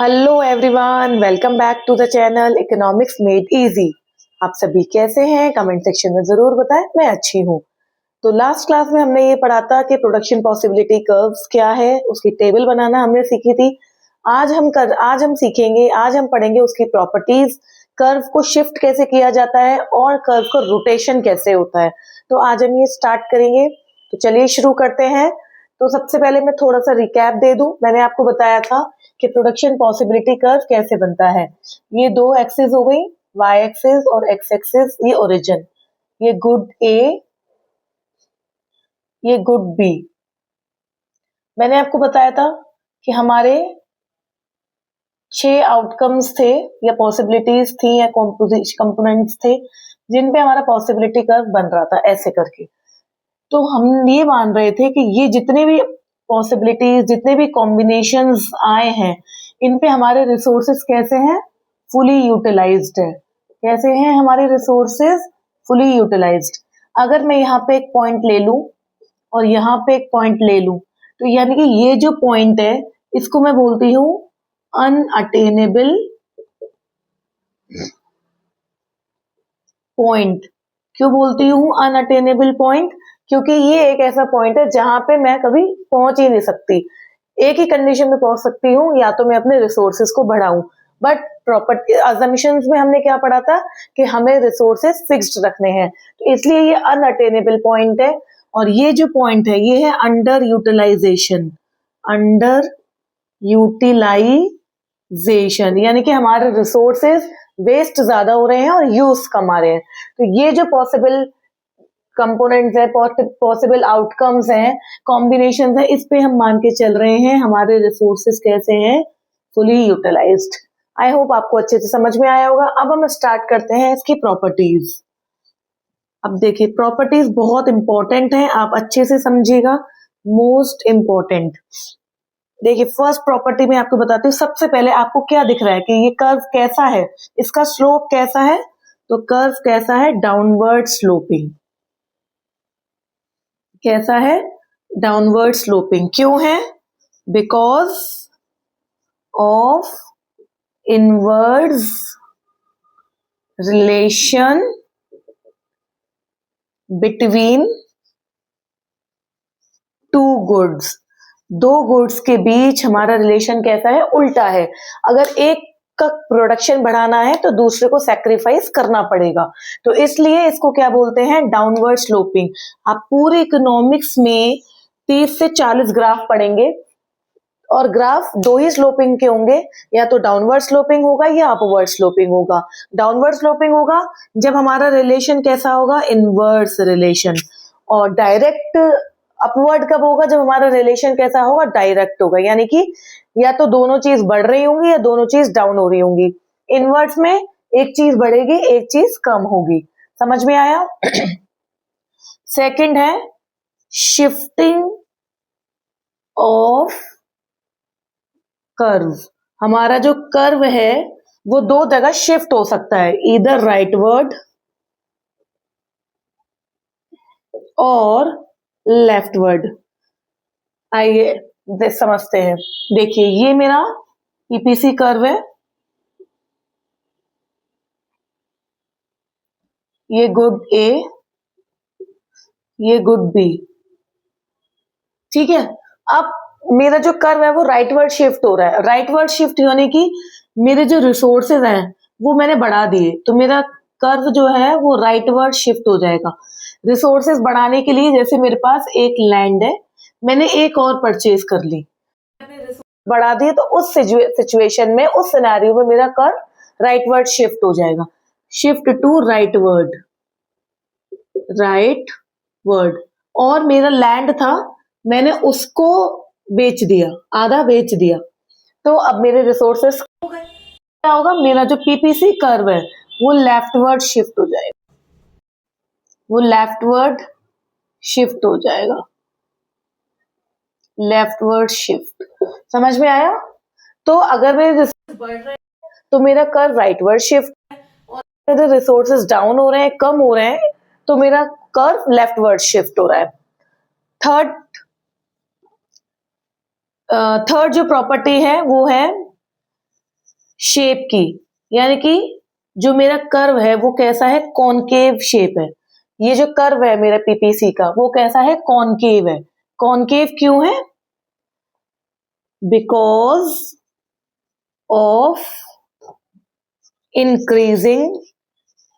Hello everyone, welcome back to the channel economics made easy. आप सभी कैसे हैं? कमेंट सेक्शन में जरूर बताएं। मैं अच्छी हूँ। तो लास्ट क्लास में हमने ये पढ़ा था कि प्रोडक्शन पॉसिबिलिटी कर्व्स क्या है, उसकी टेबल बनाना हमने सीखी थी। आज हम सीखेंगे, आज हम पढ़ेंगे उसकी प्रॉपर्टीज, कर्व को शिफ्ट कैसे किया जाता है और कर्व को रोटेशन कैसे होता है। तो आज हम ये स्टार्ट करेंगे। तो चलिए शुरू करते हैं। तो सबसे पहले मैं थोड़ा सा रिकैप दे दूं। मैंने आपको बताया था कि प्रोडक्शन पॉसिबिलिटी कर्व कैसे बनता है। ये दो एक्सिस हो गई, वाई एक्सिस और एक्स एक्सिस, ये ओरिजिन, ये गुड ए, ये गुड बी। मैंने आपको बताया था कि हमारे 6 आउटकम्स थे या पॉसिबिलिटीज थी या कंपोनेंट्स थे जिन पे हमारा पॉसिबिलिटी कर्व बन रहा था ऐसे करके। तो हम ये मान रहे थे कि ये जितने भी पॉसिबिलिटीज, जितने भी कॉम्बिनेशंस आए हैं, इन पे हमारे रिसोर्सेस कैसे हैं? फुली यूटिलाइज्ड है। कैसे हैं हमारे रिसोर्सेस? Fully utilised. अगर मैं यहाँ पे एक पॉइंट ले लूं और यहाँ पे एक पॉइंट ले लूं, तो यानी कि ये जो पॉइंट है इसको मैं बोलती हूँ अनअटेनेबल पॉइंट। क्यों बोलती हूँ अनअटेनेबल पॉइंट? क्योंकि ये एक ऐसा पॉइंट है जहां पे मैं कभी पहुंच ही नहीं सकती। एक ही कंडीशन में पहुंच सकती हूँ, या तो मैं अपने रिसोर्सेज को बढ़ाऊं। बट प्रॉपर्टी अजम्पशंस में हमने क्या पढ़ा था कि हमें रिसोर्सेज फिक्स्ड रखने हैं, तो इसलिए ये अनअटेनेबल पॉइंट है। और ये जो पॉइंट है ये है अंडर यूटिलाइजेशन। अंडर यूटिलाइजेशन यानी कि हमारे रिसोर्सेज वेस्ट ज्यादा हो रहे हैं और यूज कम आ रहे हैं। तो ये जो पॉसिबल कंपोनेंट्स है, पॉसिबल आउटकम्स हैं, कॉम्बिनेशन है, इस पे हम मान के चल रहे हैं हमारे रिसोर्सेज कैसे हैं? Fully utilised. आई होप आपको अच्छे से समझ में आया होगा। अब हम स्टार्ट करते हैं इसकी प्रॉपर्टीज। अब देखिए, प्रॉपर्टीज बहुत इंपॉर्टेंट है, आप अच्छे से समझिएगा। Most important. देखिए, फर्स्ट प्रॉपर्टी में आपको बताती हूँ। सबसे पहले आपको क्या दिख रहा है कि ये कर्व कैसा है, इसका स्लोप कैसा है? तो कर्व कैसा है? Downward sloping. कैसा है? Downward sloping. क्यों है? Because of inverse relation between two goods. दो गुड्स के बीच हमारा रिलेशन कैसा है? उल्टा है। अगर एक का प्रोडक्शन बढ़ाना है तो दूसरे को सैक्रिफाइस करना पड़ेगा। तो इसलिए इसको क्या बोलते हैं? Downward sloping. आप पूरे इकोनॉमिक्स में 30 से 40 ग्राफ पढ़ेंगे और ग्राफ दो ही स्लोपिंग के होंगे, या तो डाउनवर्ड स्लोपिंग होगा या अपवर्ड स्लोपिंग होगा। डाउनवर्ड स्लोपिंग होगा जब हमारा रिलेशन कैसा होगा? Inverse relation. और डायरेक्ट अपवर्ड कब होगा? जब हमारा रिलेशन कैसा होगा? डायरेक्ट होगा, यानी कि या तो दोनों चीज बढ़ रही होंगी या दोनों चीज डाउन हो रही होंगी। इनवर्स में एक चीज बढ़ेगी, एक चीज कम होगी। समझ में आया? सेकंड है शिफ्टिंग ऑफ कर्व। हमारा जो कर्व है वो दो जगह शिफ्ट हो सकता है, इधर राइटवर्ड और लेफ्टवर्ड। आइए समझते हैं। देखिए, ये मेरा पीपीसी कर्व है, ये गुड ए, ये गुड बी। ठीक है। अब मेरा जो कर्व है वो राइटवर्ड शिफ्ट हो रहा है। राइटवर्ड शिफ्ट यानी कि मेरे जो रिसोर्सेज हैं वो मैंने बढ़ा दिए, तो मेरा कर्व जो है वो राइटवर्ड शिफ्ट हो जाएगा। रिसोर्सेज बढ़ाने के लिए, जैसे मेरे पास एक लैंड है, मैंने एक और परचेज कर ली, बढ़ा दिए, तो उस सिचुएशन में, उस सिनेरियो में मेरा कर्व राइटवर्ड शिफ्ट हो जाएगा। Shift to rightward, rightward. और मेरा लैंड था, मैंने उसको बेच दिया, आधा बेच दिया, तो अब मेरे रिसोर्सेस क्या होगा? मेरा जो पीपीसी कर्व है वो लेफ्टवर्ड शिफ्ट हो जाएगा, वो लेफ्टवर्ड शिफ्ट हो जाएगा, लेफ्टवर्ड शिफ्ट। समझ में आया? तो अगर मेरे रिसोर्सेस बढ़ रहे हैं तो मेरा कर्व राइटवर्ड शिफ्ट है, और मेरे रिसोर्सेस डाउन हो रहे हैं, कम हो रहे हैं, तो मेरा कर्व लेफ्टवर्ड शिफ्ट हो रहा है। थर्ड जो प्रॉपर्टी है वो है शेप की, यानी कि जो मेरा कर्व है वो कैसा है, कॉनकेव शेप है। ये जो कर्व है मेरा पीपीसी का वो कैसा है, कॉनकेव है। कॉनकेव क्यों है, बिकॉज ऑफ इंक्रीजिंग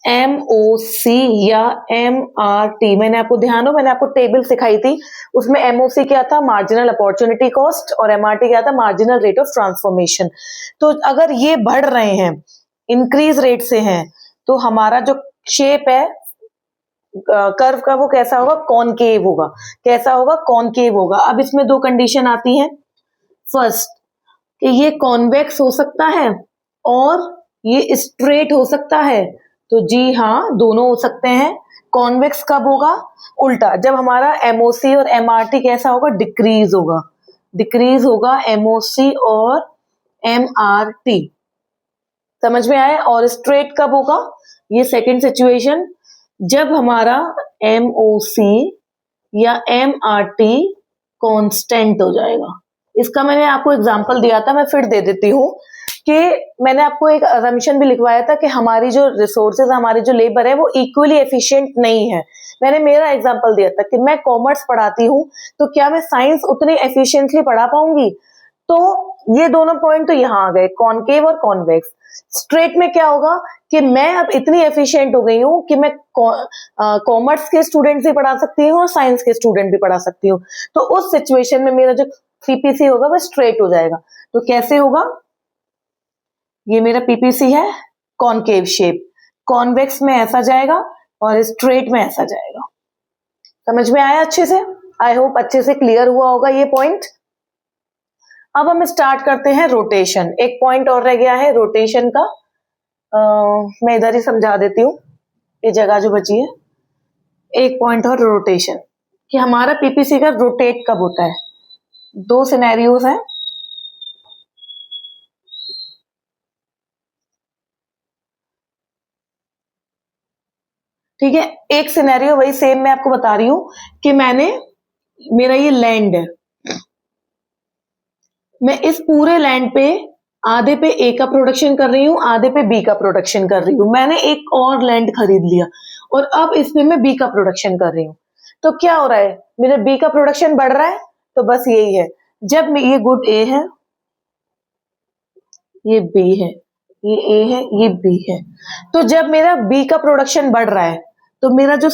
एमओसी या एमआरटी। मैंने आपको टेबल सिखाई थी, उसमें एमओसी क्या था, मार्जिनल अपॉर्चुनिटी कॉस्ट, और एमआरटी क्या था, मार्जिनल रेट ऑफ ट्रांसफॉर्मेशन। तो अगर ये बढ़ रहे हैं, इंक्रीज रेट से हैं, तो हमारा जो शेप है कर्व का वो कैसा होगा, कॉनकेव होगा। कैसा होगा, कॉनकेव होगा। अब इसमें दो कंडीशन आती हैं। फर्स्ट, कि ये कॉन्वेक्स हो सकता है और ये स्ट्रेट हो सकता है। तो जी हाँ, दोनों हो सकते हैं। कॉन्वेक्स कब होगा, उल्टा, जब हमारा एमओसी और एमआरटी कैसा होगा, डिक्रीज होगा। डिक्रीज होगा एमओसी और एमआरटी। समझ में आया। और स्ट्रेट कब होगा, ये सेकंड सिचुएशन, जब हमारा एमओसी या एमआरटी कांस्टेंट हो जाएगा। इसका मैंने आपको एग्जांपल दिया था, मैं फिर दे देती हूँ कि मैंने आपको एक असम्पशन भी लिखवाया था कि हमारी जो रिसोर्सेज, हमारी जो लेबर है वो इक्वली एफिशिएंट नहीं है। मैंने मेरा एग्जांपल दिया था कि मैं कॉमर्स पढ़ाती हूँ, तो क्या मैं साइंस उतनी एफिशिएंटली पढ़ा पाऊंगी। तो ये दोनों पॉइंट तो यहाँ आ गए, कॉनकेव और कॉन्वेक्स। स्ट्रेट में क्या होगा कि मैं अब इतनी एफिशिएंट हो गई हूँ कि मैं कॉमर्स के स्टूडेंट्स भी पढ़ा सकती हूँ और साइंस के स्टूडेंट भी पढ़ा सकती हूँ। तो उस सिचुएशन में मेरा जो पीपीसी होगा वो स्ट्रेट हो जाएगा। तो कैसे होगा, ये मेरा पीपीसी है कॉनकेव शेप, कॉन्वेक्स में ऐसा जाएगा और स्ट्रेट में ऐसा जाएगा। समझ में आया अच्छे से, आई होप अच्छे से क्लियर हुआ होगा ये पॉइंट। अब हम स्टार्ट करते हैं रोटेशन। एक पॉइंट और रह गया है रोटेशन का, मैं इधर ही समझा देती हूँ, ये जगह जो बची है। एक पॉइंट और रोटेशन, कि हमारा पीपीसी का रोटेट कब होता है। दो सिनेरियोज हैं। ठीक है, एक सिनेरियो वही सेम मैं आपको बता रही हूं कि मेरा ये लैंड है, मैं इस पूरे लैंड पे आधे पे ए का प्रोडक्शन कर रही हूँ, आधे पे बी का प्रोडक्शन कर रही हूँ। मैंने एक और लैंड खरीद लिया और अब इसमें मैं बी का प्रोडक्शन कर रही हूँ। तो क्या हो रहा है, मेरा बी का प्रोडक्शन बढ़ रहा है। तो बस यही है, जब ये गुड ए है, ये बी है, ये ए है, ये बी है। तो जब मेरा बी का प्रोडक्शन बढ़ रहा है तो मेरा जो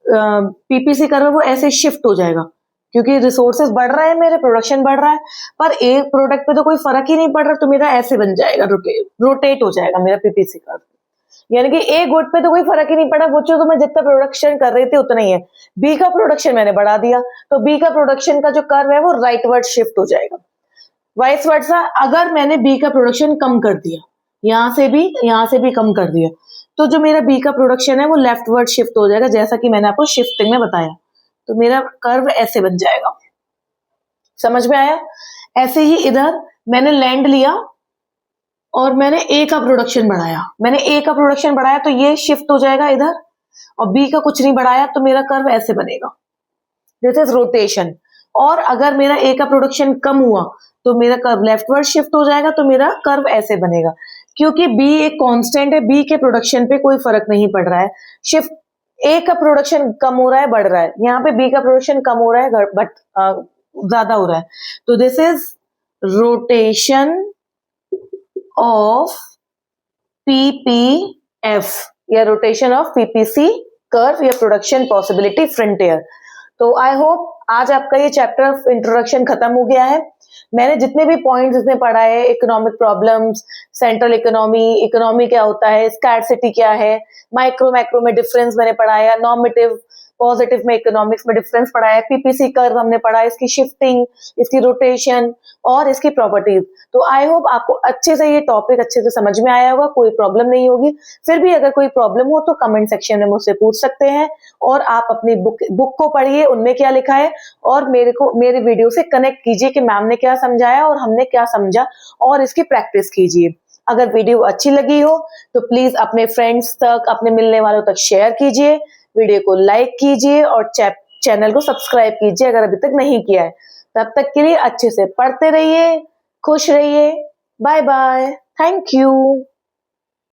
पीपीसी कर रहा है वो ऐसे शिफ्ट हो जाएगा, क्योंकि रिसोर्सेज बढ़ रहा है, मेरे प्रोडक्शन बढ़ रहा है, पर एक प्रोडक्ट पे तो कोई फर्क ही नहीं पड़ रहा। तो मेरा ऐसे बन जाएगा, रोटेट हो जाएगा मेरा पीपीसी का। यानी कि ए गुड पे तो कोई फर्क ही नहीं पड़ा, वो तो मैं जितना प्रोडक्शन कर रही थी उतना ही है। बी का प्रोडक्शन मैंने बढ़ा दिया, तो बी का प्रोडक्शन का जो कर्व है वो राइटवर्ड शिफ्ट हो जाएगा। वाइस वर्सा, अगर मैंने बी का प्रोडक्शन कम कर दिया, यहां से भी कम कर दिया, तो जो मेरा बी का प्रोडक्शन है वो लेफ्टवर्ड शिफ्ट हो जाएगा, जैसा कि मैंने आपको शिफ्टिंग में बताया। तो मेरा कर्व ऐसे बन जाएगा। समझ में आया। ऐसे ही इधर मैंने लैंड लिया और मैंने ए का प्रोडक्शन बढ़ाया, तो ये शिफ्ट हो जाएगा इधर, और बी का कुछ नहीं बढ़ाया तो मेरा कर्व ऐसे बनेगा। This is rotation. और अगर मेरा ए का प्रोडक्शन कम हुआ तो मेरा कर्व लेफ्टवर्ड शिफ्ट हो जाएगा, तो मेरा कर्व ऐसे बनेगा। क्योंकि बी एक कांस्टेंट है, बी के प्रोडक्शन पे कोई फर्क नहीं पड़ रहा है। शिफ्ट, ए का प्रोडक्शन कम हो रहा है, बढ़ रहा है, यहाँ पे बी का प्रोडक्शन कम हो रहा है, बट ज्यादा हो रहा है। तो this is rotation of PPF या रोटेशन ऑफ पीपीसी कर्व या प्रोडक्शन पॉसिबिलिटी फ्रंटियर। तो आई होप आज आपका ये चैप्टर इंट्रोडक्शन खत्म हो गया है। मैंने जितने भी पॉइंट्स इसमें पढ़ा है, economic problems, central economy, economy क्या होता है, स्कैरसिटी क्या है, माइक्रो मैक्रो में डिफरेंस मैंने पढ़ाया, नॉर्मेटिव पॉजिटिव में इकोनॉमिक्स में डिफरेंस पढ़ाया, पीपीसी कर्व हमने पढ़ा, इसकी शिफ्टिंग, इसकी रोटेशन और इसकी प्रॉपर्टीज। तो आई होप आपको अच्छे से ये टॉपिक अच्छे से समझ में आया होगा, कोई प्रॉब्लम नहीं होगी। फिर भी अगर कोई प्रॉब्लम हो तो कमेंट सेक्शन में मुझसे पूछ सकते हैं, और आप अपनी बुक को पढ़िए, उनमें क्या लिखा है, और मेरे वीडियो से कनेक्ट कीजिए कि मैम ने क्या समझाया और हमने क्या समझा, और इसकी प्रैक्टिस कीजिए। अगर वीडियो अच्छी लगी हो तो प्लीज अपने फ्रेंड्स तक, अपने मिलने वालों तक शेयर कीजिए, वीडियो को लाइक कीजिए और चैनल को सब्सक्राइब कीजिए अगर अभी तक नहीं किया है। तब तक के लिए अच्छे से पढ़ते रहिए, खुश रहिए, बाय बाय, थैंक यू।